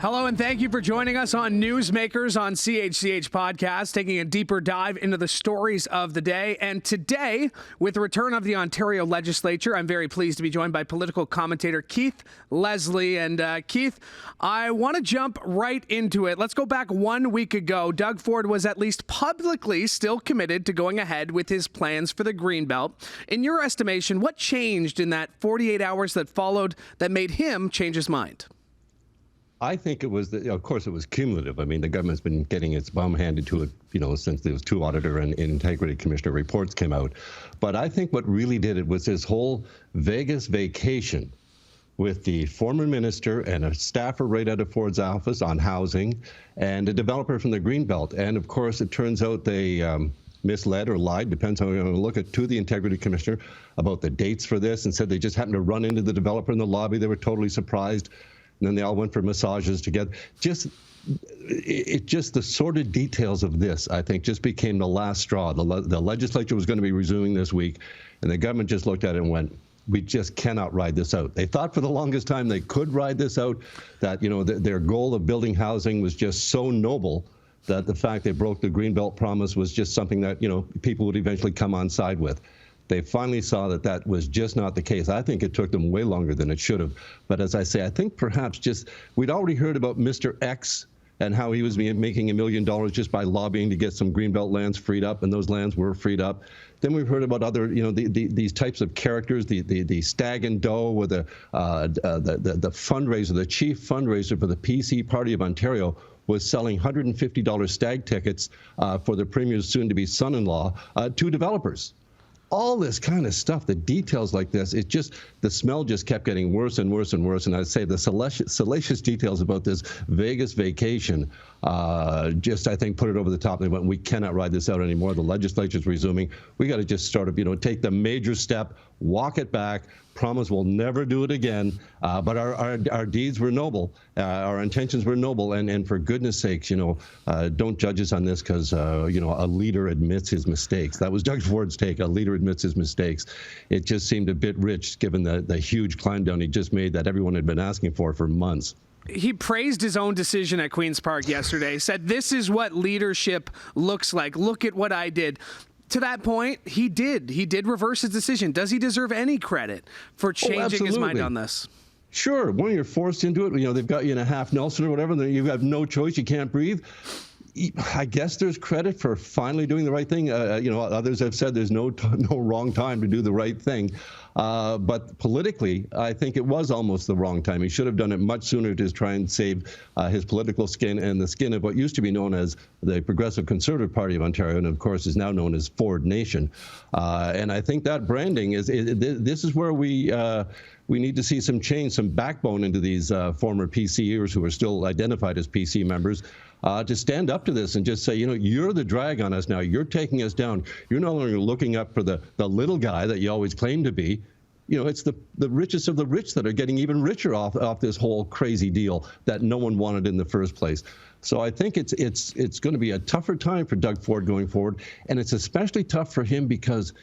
Hello, and thank you for joining us on Newsmakers on CHCH Podcast, taking a deeper dive into the stories of the day. And today, with the return of the Ontario Legislature, I'm very pleased to be joined by political commentator Keith Leslie. And Keith, I want to jump right into it. Let's go back 1 week ago. Doug Ford was at least publicly still committed to going ahead with his plans for the Greenbelt. In your estimation, what changed in that 48 hours that followed that made him change his mind? I think it was, of course, it was cumulative. I mean, the government's been getting its bum handed to it, since those two auditor and integrity commissioner reports came out. But I think what really did it was this whole Vegas vacation with the former minister and a staffer right out of Ford's office on housing and a developer from the Greenbelt. And of course, it turns out they misled or lied, depends how you're going to look at, to the integrity commissioner about the dates for this and said they just happened to run into the developer in the lobby. They were totally surprised. And then they all went for massages together. Just the sordid details of this, I think, just became the last straw. The legislature was going to be resuming this week, and the government just looked at it and went, we just cannot ride this out. They thought for the longest time they could ride this out, that, their goal of building housing was just so noble that the fact they broke the Greenbelt promise was just something that, people would eventually come on side with. They finally saw that that was just not the case. I think it took them way longer than it should have. But as I say, I think perhaps we'd already heard about Mr. X and how he was making $1 million just by lobbying to get some Greenbelt lands freed up, and those lands were freed up. Then we've heard about other, these types of characters, the stag and doe with the fundraiser, the chief fundraiser for the PC Party of Ontario was selling $150 stag tickets for the Premier's soon-to-be son-in-law to developers. All this kind of stuff, the details like this, the smell just kept getting worse and worse and worse. And I'd say the salacious details about this Vegas vacation I think, put it over the top. They went, we cannot ride this out anymore. The legislature's resuming. We got to just start, take the major step, walk it back, promise we'll never do it again. But our deeds were noble. Our intentions were noble. And for goodness sakes, don't judge us on this because, a leader admits his mistakes. That was Doug Ford's take. A leader admits his mistakes. It just seemed a bit rich given the huge climb down he just made that everyone had been asking for months. He praised his own decision at Queen's Park yesterday, said, this is what leadership looks like. Look at what I did. To that point, he did reverse his decision. Does he deserve any credit for changing his mind on this? Sure. When you're forced into it, they've got you in a half Nelson or whatever, then you have no choice, you can't breathe. I guess there's credit for finally doing the right thing. Others have said there's no wrong time to do the right thing. But politically, I think it was almost the wrong time. He should have done it much sooner to try and save his political skin and the skin of what used to be known as the Progressive Conservative Party of Ontario, and of course is now known as Ford Nation. And I think that branding this is where we need to see some change, some backbone into these former PCers who are still identified as PC members. To stand up to this and just say, you're the drag on us now. You're taking us down. You're no longer looking up for the little guy that you always claim to be. It's the richest of the rich that are getting even richer off this whole crazy deal that no one wanted in the first place. So I think it's going to be a tougher time for Doug Ford going forward, and it's especially tough for him because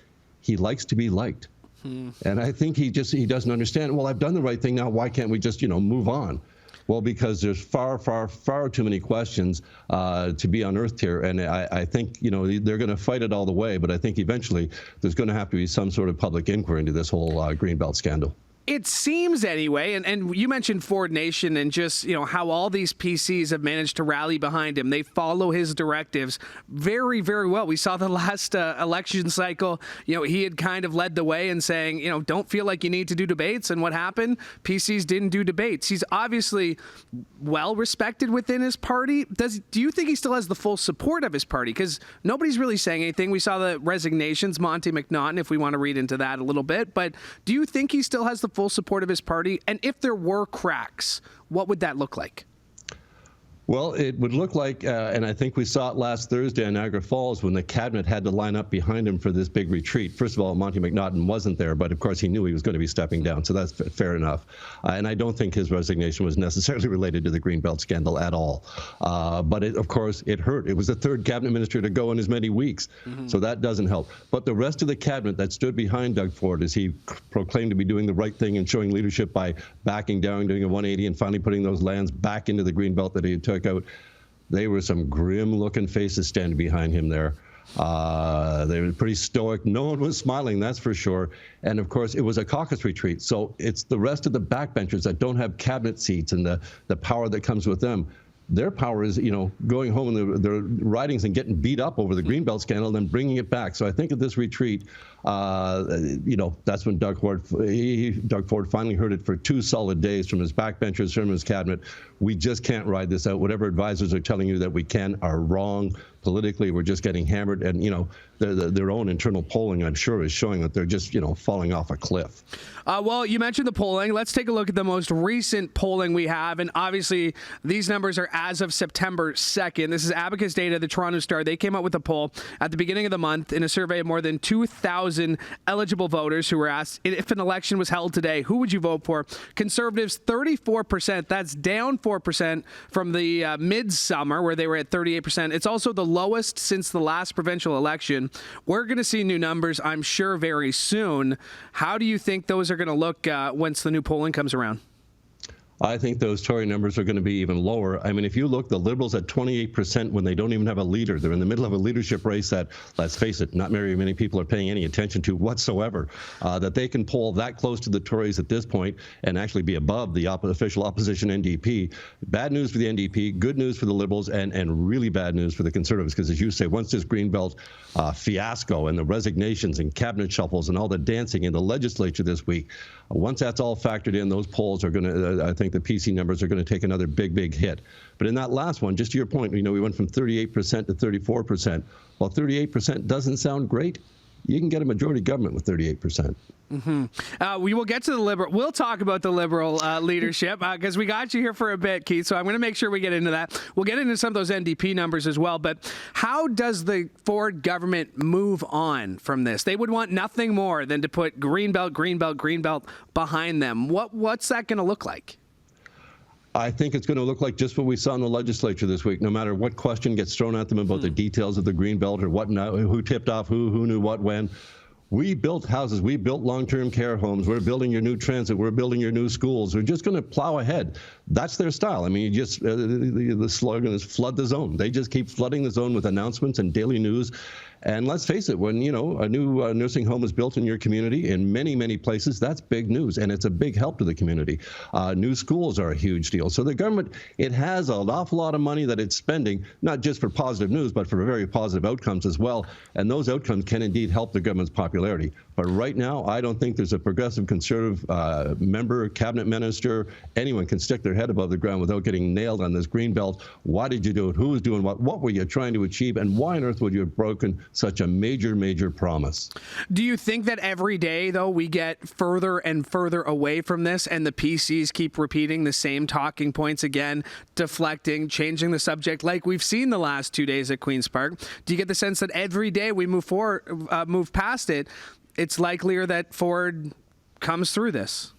he likes to be liked. And I think he doesn't understand. Well, I've done the right thing now. Why can't we just move on? Well, because there's far, far, far too many questions to be unearthed here. And I think, they're going to fight it all the way. But I think eventually there's going to have to be some sort of public inquiry into this whole Greenbelt scandal. It seems anyway, and you mentioned Ford Nation and just, how all these PCs have managed to rally behind him. They follow his directives very, very well. We saw the last election cycle, he had kind of led the way in saying, don't feel like you need to do debates. And what happened? PCs didn't do debates. He's obviously well respected within his party. Do you think he still has the full support of his party? Because nobody's really saying anything. We saw the resignations, Monty McNaughton, if we want to read into that a little bit. But do you think he still has the full support of his party? And if there were cracks, what would that look like? Well, it would look like, and I think we saw it last Thursday in Niagara Falls when the cabinet had to line up behind him for this big retreat. First of all, Monty McNaughton wasn't there, but of course he knew he was going to be stepping down, so that's fair enough. And I don't think his resignation was necessarily related to the Greenbelt scandal at all. But of course, it hurt. It was the third cabinet minister to go in as many weeks, so that doesn't help. But the rest of the cabinet that stood behind Doug Ford as he proclaimed to be doing the right thing and showing leadership by backing down, doing a 180, and finally putting those lands back into the Greenbelt that he took out. They were some grim-looking faces standing behind him there. They were pretty stoic. No one was smiling, that's for sure. And of course, it was a caucus retreat. So it's the rest of the backbenchers that don't have cabinet seats and the power that comes with them. Their power is, going home in their ridings and getting beat up over the Greenbelt scandal and then bringing it back. So I think at this retreat, that's when Doug Ford finally heard it for 2 solid days from his backbenchers, from his cabinet. We just can't ride this out. Whatever advisors are telling you that we can are wrong. Politically, we're just getting hammered. And, their own internal polling, I'm sure, is showing that they're just, falling off a cliff. Well, you mentioned the polling. Let's take a look at the most recent polling we have. And obviously, these numbers are as of September 2nd. This is Abacus data, the Toronto Star. They came out with a poll at the beginning of the month in a survey of more than 2,000 eligible voters who were asked if an election was held today, who would you vote for? Conservatives, 34%. That's down 4% from the midsummer where they were at 38%. It's also the lowest since the last provincial election. We're going to see new numbers, I'm sure, very soon. How do you think those are going to look once the new polling comes around? I think those Tory numbers are going to be even lower. I mean, if you look, the Liberals at 28% when they don't even have a leader. They're in the middle of a leadership race that, let's face it, not very many people are paying any attention to whatsoever. That they can poll that close to the Tories at this point and actually be above the official opposition NDP. Bad news for the NDP, good news for the Liberals, and really bad news for the Conservatives. Because as you say, once this Greenbelt fiasco and the resignations and cabinet shuffles and all the dancing in the legislature this week, once that's all factored in, those polls are going to, I think the PC numbers are going to take another big hit. But in that last one, just to your point, we went from 38% to 34%. Well, 38% doesn't sound great. You can get a majority government with 38%. We will get to the Liberal. We'll talk about the Liberal leadership because we got you here for a bit, Keith. So I'm going to make sure we get into that. We'll get into some of those NDP numbers as well. But how does the Ford government move on from this? They would want nothing more than to put Greenbelt behind them. What's that going to look like? I think it's going to look like just what we saw in the legislature this week. No matter what question gets thrown at them about the details of the Greenbelt or whatnot, who tipped off who knew what when. We built houses. We built long-term care homes. We're building your new transit. We're building your new schools. We're just going to plow ahead. That's their style. I mean, you just the slogan is flood the zone. They just keep flooding the zone with announcements and daily news. And let's face it, when, a new nursing home is built in your community in many places, that's big news, and it's a big help to the community. New schools are a huge deal. So the government, it has an awful lot of money that it's spending, not just for positive news, but for very positive outcomes as well. And those outcomes can indeed help the government's popularity. But right now, I don't think there's a progressive conservative member, cabinet minister, anyone can stick their head above the ground without getting nailed on this Greenbelt. Why did you do it? Who was doing what? What were you trying to achieve? And why on earth would you have broken such a major promise? Do you think that every day, though, we get further and further away from this and the PCs keep repeating the same talking points again, deflecting, changing the subject like we've seen the last 2 days at Queen's Park? Do you get the sense that every day we move past it, it's likelier that Ford comes through this?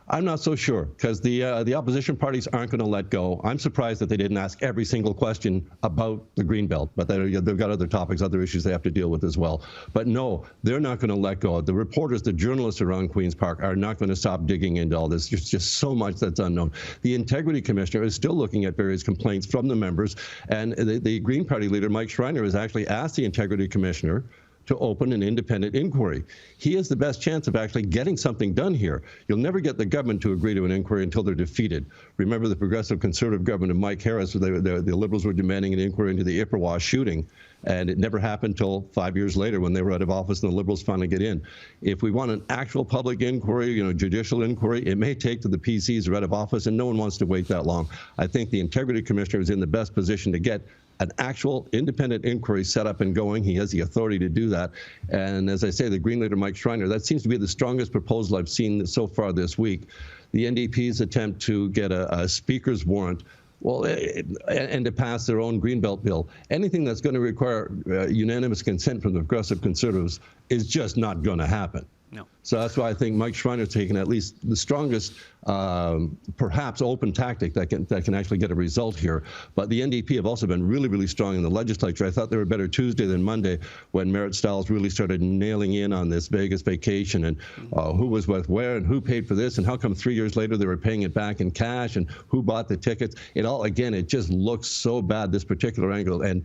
I'm not so sure, because the opposition parties aren't going to let go. I'm surprised that they didn't ask every single question about the Greenbelt, but they've got other topics, other issues they have to deal with as well. But no, they're not going to let go. The reporters, the journalists around Queen's Park are not going to stop digging into all this. There's just so much that's unknown. The Integrity Commissioner is still looking at various complaints from the members, and the Green Party leader, Mike Schreiner, has actually asked the Integrity Commissioner to open an independent inquiry. He has the best chance of actually getting something done here. You'll never get the government to agree to an inquiry until they're defeated. Remember the progressive conservative government of Mike Harris, the Liberals were demanding an inquiry into the Ipperwa shooting, and it never happened until 5 years later when they were out of office and the Liberals finally get in. If we want an actual public inquiry, judicial inquiry, it may take till the PCs are out of office, and no one wants to wait that long. I think the Integrity Commissioner is in the best position to get an actual independent inquiry set up and going. He has the authority to do that. And as I say, the Green leader, Mike Schreiner, that seems to be the strongest proposal I've seen so far this week. The NDP's attempt to get a speaker's warrant Well, and to pass their own Greenbelt bill. Anything that's going to require unanimous consent from the Progressive Conservatives is just not going to happen. No. So that's why I think Mike Schreiner's taken at least the strongest, perhaps open tactic that can actually get a result here. But the NDP have also been really, really strong in the legislature. I thought they were better Tuesday than Monday when Marit Stiles really started nailing in on this Vegas vacation and who was with where and who paid for this and how come 3 years later they were paying it back in cash and who bought the tickets. It all, again, it just looks so bad, this particular angle. And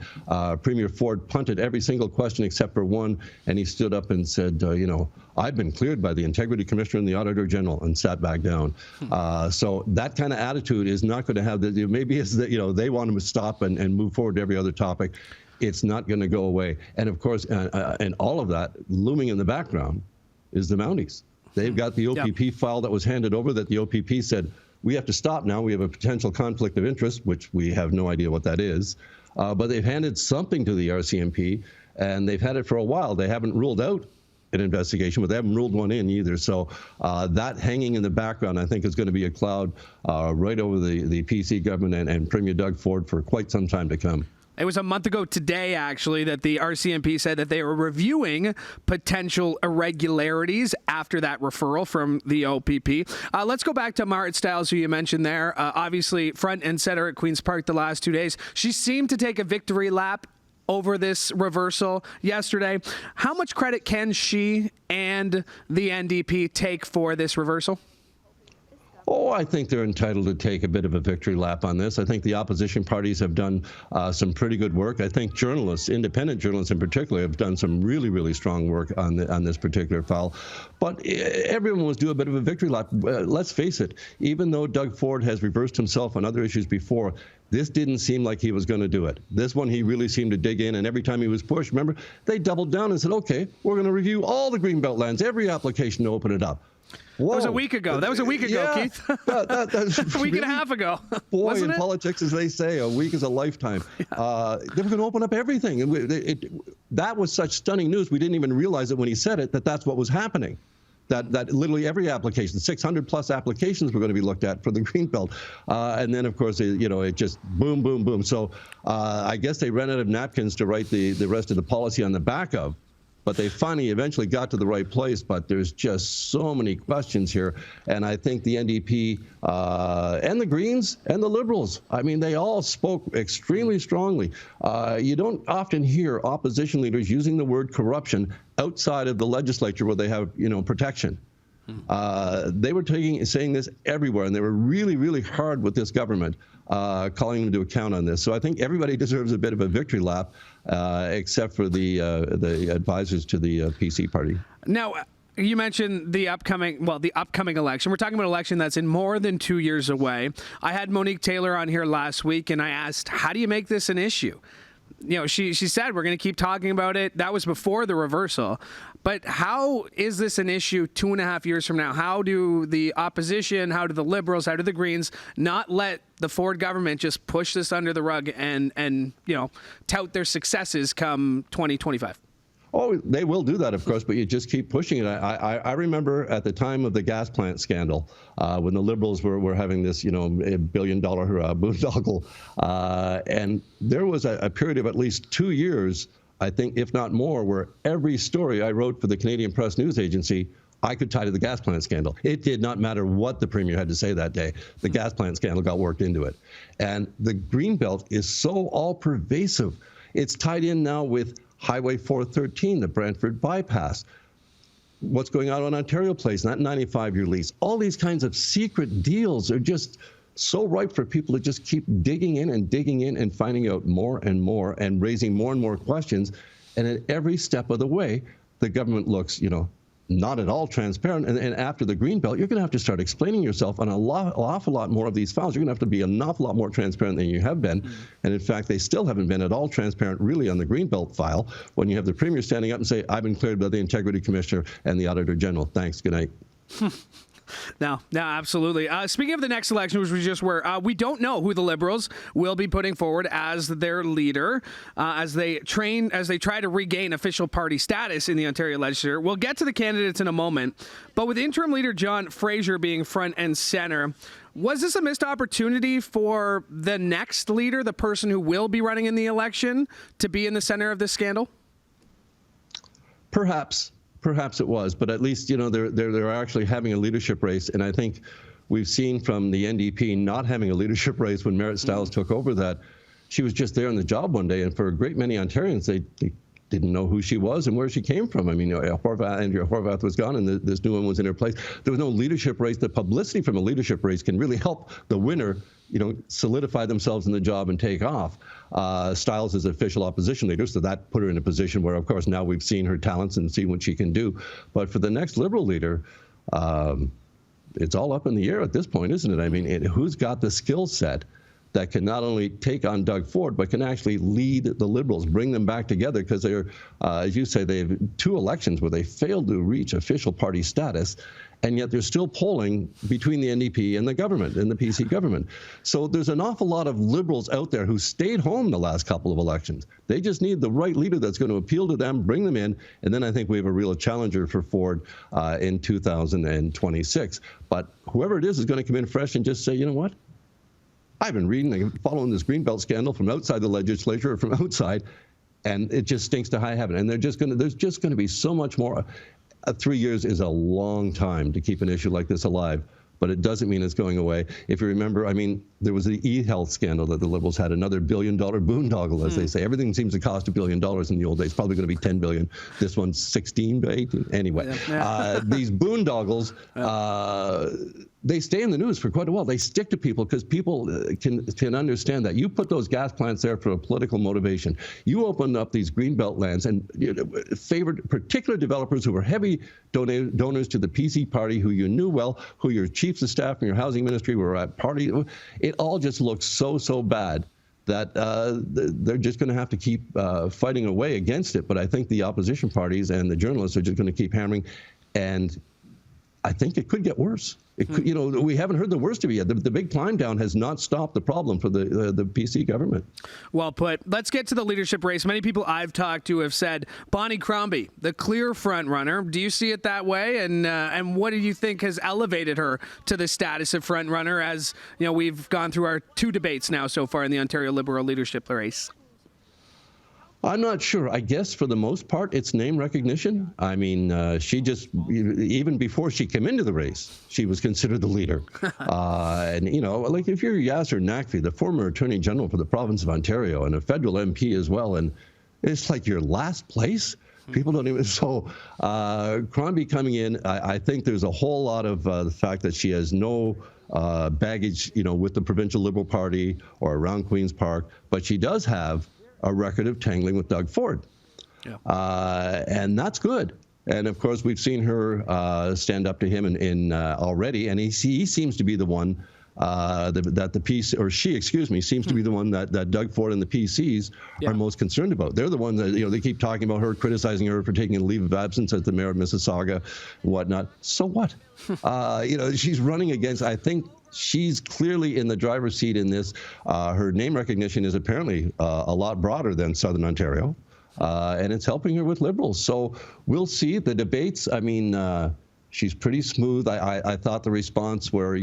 Premier Ford punted every single question except for one, and he stood up and said, I've been cleared by the Integrity Commissioner and the Auditor General, and sat back down. So that kind of attitude is not going to have maybe it's that, they want to stop and move forward to every other topic. It's not going to go away. And of course, and all of that looming in the background is the Mounties. They've got the OPP file that was handed over that the OPP said, we have to stop now. We have a potential conflict of interest, which we have no idea what that is. But they've handed something to the RCMP, and they've had it for a while. They haven't ruled out an investigation, but they haven't ruled one in either. So that hanging in the background, I think, is going to be a cloud right over the PC government and Premier Doug Ford for quite some time to come. It was a month ago today, actually, that the RCMP said that they were reviewing potential irregularities after that referral from the OPP. Let's go back to Marit Stiles, who you mentioned there. Obviously, front and center at Queen's Park the last 2 days. She seemed to take a victory lap over this reversal yesterday. How much credit can she and the NDP take for this reversal? Oh, I think they're entitled to take a bit of a victory lap on this. I think the opposition parties have done some pretty good work. I think journalists, independent journalists in particular, have done some really, really strong work on this particular file. But everyone was due a bit of a victory lap. Let's face it, even though Doug Ford has reversed himself on other issues before, this didn't seem like he was going to do it. This one, he really seemed to dig in, and every time he was pushed, remember, they doubled down and said, okay, we're going to review all the Greenbelt lands, every application to open it up. Whoa. That was a week ago. Keith. That's a week and a half ago. Boy, in politics, as they say, a week is a lifetime. Yeah. They were going to open up everything. And that was such stunning news. We didn't even realize it when he said it, that's what was happening. That literally every application, 600 plus applications were going to be looked at for the Greenbelt. And then, of course, it just boom, boom, boom. So I guess they ran out of napkins to write the rest of the policy on the back of. But they finally eventually got to the right place. But there's just so many questions here. And I think the NDP and the Greens and the Liberals, I mean, they all spoke extremely strongly. You don't often hear opposition leaders using the word corruption outside of the legislature where they have, protection. They were saying this everywhere, and they were really, really hard with this government, calling them to account on this. So I think everybody deserves a bit of a victory lap, except for the advisors to the PC party. Now, you mentioned the upcoming election. We're talking about an election that's in more than 2 years away. I had Monique Taylor on here last week, and I asked, how do you make this an issue? She said, we're going to keep talking about it. That was before the reversal. But how is this an issue 2.5 years from now? How do the opposition, how do the Liberals, how do the Greens not let the Ford government just push this under the rug and tout their successes come 2025? Oh, they will do that, of course, but you just keep pushing it. I remember at the time of the gas plant scandal, when the Liberals were having this, $1 billion boondoggle, and there was a period of at least 2 years, I think, if not more, where every story I wrote for the Canadian Press News Agency, I could tie to the gas plant scandal. It did not matter what the Premier had to say that day. The gas plant scandal got worked into it. And the Greenbelt is so all-pervasive. It's tied in now with Highway 413, the Brantford bypass, what's going on Ontario Place, that 95-year lease. All these kinds of secret deals are just so ripe for people to just keep digging in and finding out more and raising more and more questions. And at every step of the way, the government looks, not at all transparent. And after the Greenbelt, you're going to have to start explaining yourself on an awful lot more of these files. You're going to have to be an awful lot more transparent than you have been. Mm-hmm. And in fact, they still haven't been at all transparent really on the Greenbelt file when you have the Premier standing up and say, I've been cleared by the Integrity Commissioner and the Auditor General. Thanks. Good night. No, absolutely. Speaking of the next election, which we just were, we don't know who the Liberals will be putting forward as their leader as they try to regain official party status in the Ontario Legislature. We'll get to the candidates in a moment, but with interim leader John Fraser being front and center, Was this a missed opportunity for the next leader, the person who will be running in the election, to be in the center of this scandal? Perhaps it was, but at least, they're actually having a leadership race. And I think we've seen from the NDP not having a leadership race when Marit Stiles took over that she was just there on the job one day. And for a great many Ontarians, they didn't know who she was and where she came from. I mean, Andrea Horwath was gone, and this new one was in her place. There was no leadership race. The publicity from a leadership race can really help the winner, solidify themselves in the job and take off. Stiles is official opposition leader, so that put her in a position where, of course, now we've seen her talents and seen what she can do. But for the next Liberal leader, it's all up in the air at this point, isn't it? I mean, who's got the skill set that can not only take on Doug Ford, but can actually lead the Liberals, bring them back together, because they're, as you say, they have 2 elections where they failed to reach official party status, and yet they're still polling between the NDP and the government, and the PC government. So there's an awful lot of Liberals out there who stayed home the last couple of elections. They just need the right leader that's going to appeal to them, bring them in, and then I think we have a real challenger for Ford in 2026. But whoever it is going to come in fresh and just say, you know what? I've been reading and following this Greenbelt scandal from outside the legislature or from outside, and it just stinks to high heaven. And there's just going to be so much more. 3 years is a long time to keep an issue like this alive, but it doesn't mean it's going away. If you remember, I mean, there was the e-health scandal that the Liberals had, another billion-dollar boondoggle, as they say. Everything seems to cost $1 billion in the old days. Probably going to be $10 billion. This one's 16 to 18. Anyway, these boondoggles, they stay in the news for quite a while. They stick to people because people can understand that. You put those gas plants there for a political motivation. You open up these Greenbelt lands and favored particular developers who were heavy donors to the PC party, who you knew well, who your chiefs of staff and your housing ministry were at party. It all just looks so bad that they're just going to have to keep fighting away against it. But I think the opposition parties and the journalists are just going to keep hammering, and I think it could get worse. It could, we haven't heard the worst of it yet. The big climb down has not stopped the problem for the PC government. Well put. Let's get to the leadership race. Many people I've talked to have said Bonnie Crombie, the clear front runner. Do you see it that way? And what do you think has elevated her to the status of front runner? As we've gone through our 2 debates now so far in the Ontario Liberal leadership race. I'm not sure. I guess for the most part, it's name recognition. I mean, she just, even before she came into the race, she was considered the leader. And, like if you're Yasser Naqvi, the former Attorney General for the province of Ontario and a federal MP as well, and it's like your last place. People don't even, so Crombie coming in, I think there's a whole lot of the fact that she has no baggage, with the provincial Liberal Party or around Queen's Park, but she does have a record of tangling with Doug Ford. Yeah. And that's good. And of course, we've seen her stand up to him in already, and he seems to be the one that the PC, or she, excuse me, seems to be the one that Doug Ford and the PCs are most concerned about. They're the ones that, they keep talking about her, criticizing her for taking a leave of absence as the mayor of Mississauga and whatnot. So what? She's running against, I think, she's clearly in the driver's seat in this. Her name recognition is apparently a lot broader than Southern Ontario, and it's helping her with Liberals. So we'll see. The debates, I mean, she's pretty smooth. I thought the response where,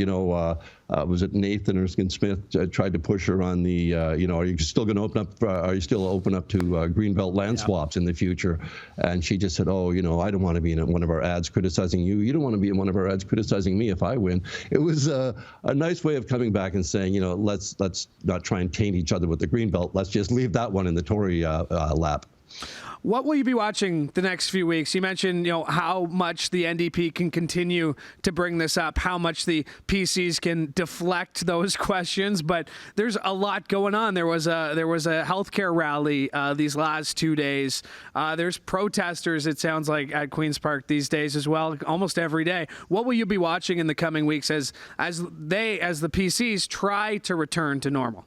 was it Nathan Erskine-Smith tried to push her on the, are you still going to open up, are you still open up to Greenbelt land swaps in the future? And she just said, oh, I don't want to be in one of our ads criticizing you. You don't want to be in one of our ads criticizing me if I win. It was a nice way of coming back and saying, let's not try and taint each other with the Greenbelt. Let's just leave that one in the Tory lap. What will you be watching the next few weeks? You mentioned, how much the NDP can continue to bring this up, how much the PCs can deflect those questions, but there's a lot going on. There was a healthcare rally these last 2 days. There's protesters, it sounds like, at Queen's Park these days as well, almost every day. What will you be watching in the coming weeks as the PCs try to return to normal?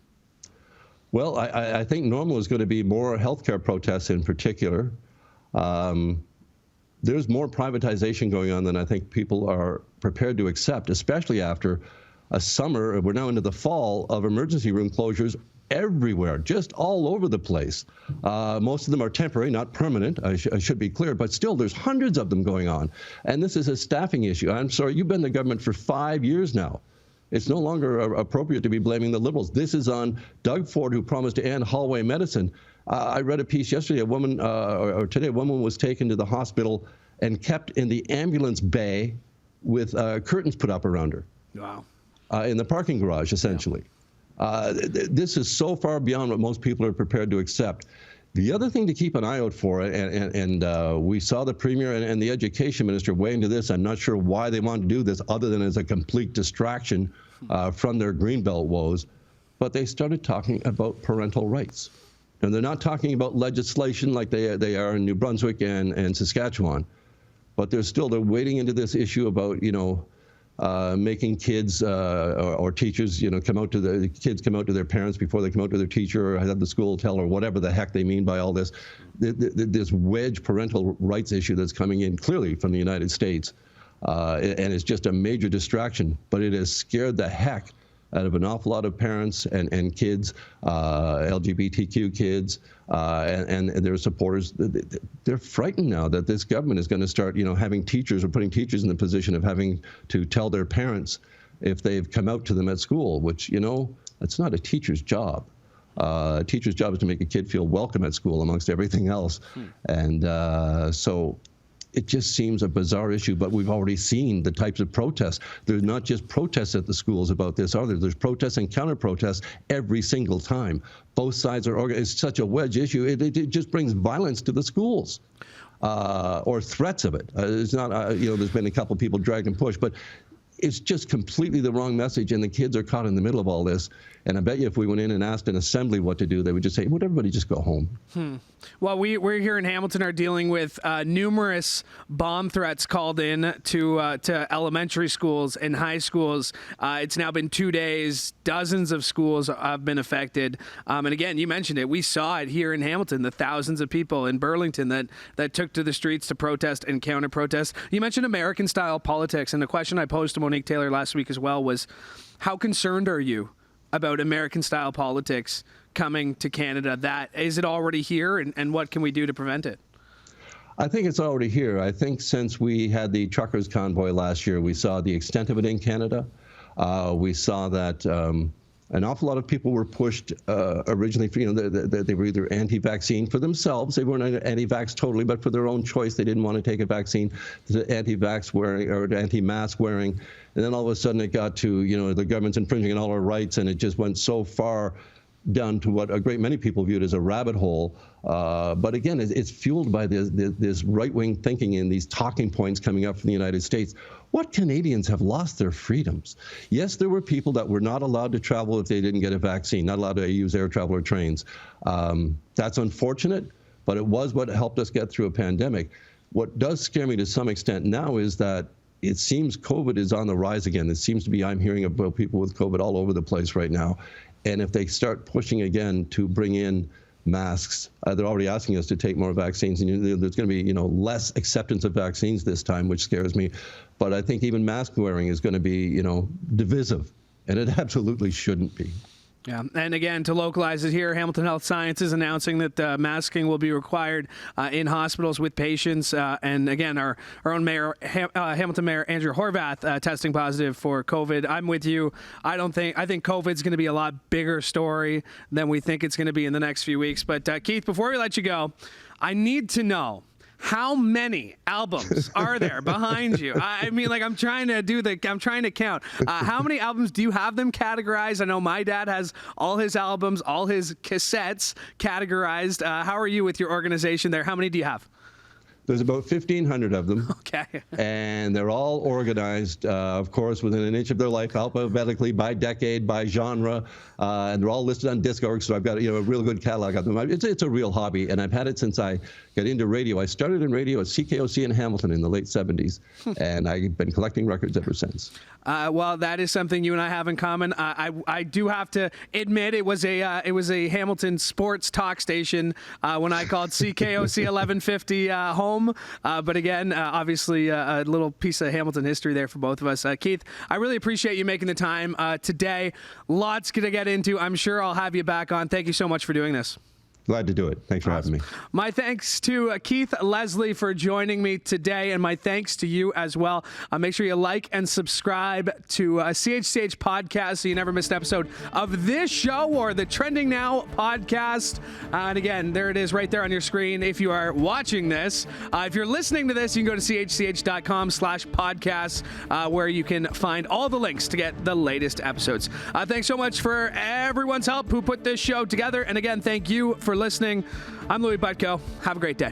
Well, I think normal is going to be more healthcare protests in particular. There's more privatization going on than I think people are prepared to accept, especially after a summer, we're now into the fall, of emergency room closures everywhere, just all over the place. Most of them are temporary, not permanent, I should be clear, but still there's hundreds of them going on. And this is a staffing issue. I'm sorry, you've been in the government for 5 years now. It's no longer appropriate to be blaming the Liberals. This is on Doug Ford, who promised to end hallway medicine. I read a piece yesterday. Today, a woman was taken to the hospital and kept in the ambulance bay with curtains put up around her. Wow. In the parking garage, essentially. Yeah. This is so far beyond what most people are prepared to accept. The other thing to keep an eye out for, and we saw the Premier and the Education Minister weigh into this. I'm not sure why they want to do this other than as a complete distraction from their Greenbelt woes, but they started talking about parental rights. And they're not talking about legislation like they are in New Brunswick and Saskatchewan, but they're wading into this issue about, making kids or teachers, come out to their parents before they come out to their teacher, or have the school tell, or whatever the heck they mean by all this. This wedge parental rights issue that's coming in clearly from the United States, and it's just a major distraction. But it has scared the heck out of an awful lot of parents and kids, LGBTQ kids, and their supporters. They're frightened now that this government is going to start, having teachers or putting teachers in the position of having to tell their parents if they've come out to them at school, which, that's not a teacher's job. A teacher's job is to make a kid feel welcome at school amongst everything else. And so it just seems a bizarre issue, but we've already seen the types of protests. There's not just protests at the schools about this, are there? There's protests and counter-protests every single time. Both sides are organized. It's such a wedge issue. It just brings violence to the schools, or threats of it. It's not, there's been a couple of people drag and push, but it's just completely the wrong message, and the kids are caught in the middle of all this. And I bet you if we went in and asked an assembly what to do, they would just say, would everybody just go home? Well, we're here in Hamilton are dealing with numerous bomb threats called in to elementary schools and high schools. It's now been 2 days. Dozens of schools have been affected. And again, you mentioned it. We saw it here in Hamilton, the thousands of people in Burlington that took to the streets to protest and counter-protest. You mentioned American-style politics, and the question I posed to Monique Taylor last week as well was, how concerned are you about American-style politics coming to Canada? Is it already here, and what can we do to prevent it? I think it's already here. I think since we had the truckers' convoy last year, we saw the extent of it in Canada. We saw that an awful lot of people were pushed originally. They were either anti-vaccine for themselves. They weren't anti-vax totally, but for their own choice, they didn't want to take a vaccine. Anti-vax wearing or anti-mask wearing, and then all of a sudden it got to the government's infringing on all our rights, and it just went so far down to what a great many people viewed as a rabbit hole. But again, it's fueled by this right-wing thinking and these talking points coming up from the United States. What Canadians have lost their freedoms? Yes, there were people that were not allowed to travel if they didn't get a vaccine, not allowed to use air travel or trains. That's unfortunate, but it was what helped us get through a pandemic. What does scare me to some extent now is that it seems COVID is on the rise again. It seems to be, I'm hearing about people with COVID all over the place right now. And if they start pushing again to bring in masks, they're already asking us to take more vaccines, and there's going to be less acceptance of vaccines this time, which scares me. But I think even mask wearing is going to be divisive, and it absolutely shouldn't be. Yeah, and again, to localize it here, Hamilton Health Sciences announcing that masking will be required in hospitals with patients. And again, our own mayor, Hamilton Mayor Andrew Horvath, testing positive for COVID. I'm with you. I think COVID's going to be a lot bigger story than we think it's going to be in the next few weeks. But Keith, before we let you go, I need to know, how many albums are there behind you? I mean, I'm trying to count. How many albums do you have them categorized? I know my dad has all his albums, all his cassettes categorized. How are you with your organization there? How many do you have? There's about 1,500 of them. Okay. And they're all organized, of course, within an inch of their life, alphabetically, by decade, by genre, and they're all listed on Discogs. So I've got a real good catalog of them. It's a real hobby, and I've had it since I got into radio. I started in radio at CKOC in Hamilton in the late 70s, and I've been collecting records ever since. Well, that is something you and I have in common. I do have to admit it was a Hamilton sports talk station when I called CKOC 1150 home. But again, obviously a little piece of Hamilton history there for both of us. Keith, I really appreciate you making the time today. Lots to get into. I'm sure I'll have you back on. Thank you so much for doing this. Glad to do it. Thanks for having me. My thanks to Keith Leslie for joining me today, and my thanks to you as well. Make sure you like and subscribe to CHCH Podcast so you never miss an episode of this show or the Trending Now podcast. And again, there it is right there on your screen if you are watching this. If you're listening to this, you can go to chch.com/podcast where you can find all the links to get the latest episodes. Thanks so much for everyone's help who put this show together. And again, thank you for listening. I'm Louie Butko. Have a great day.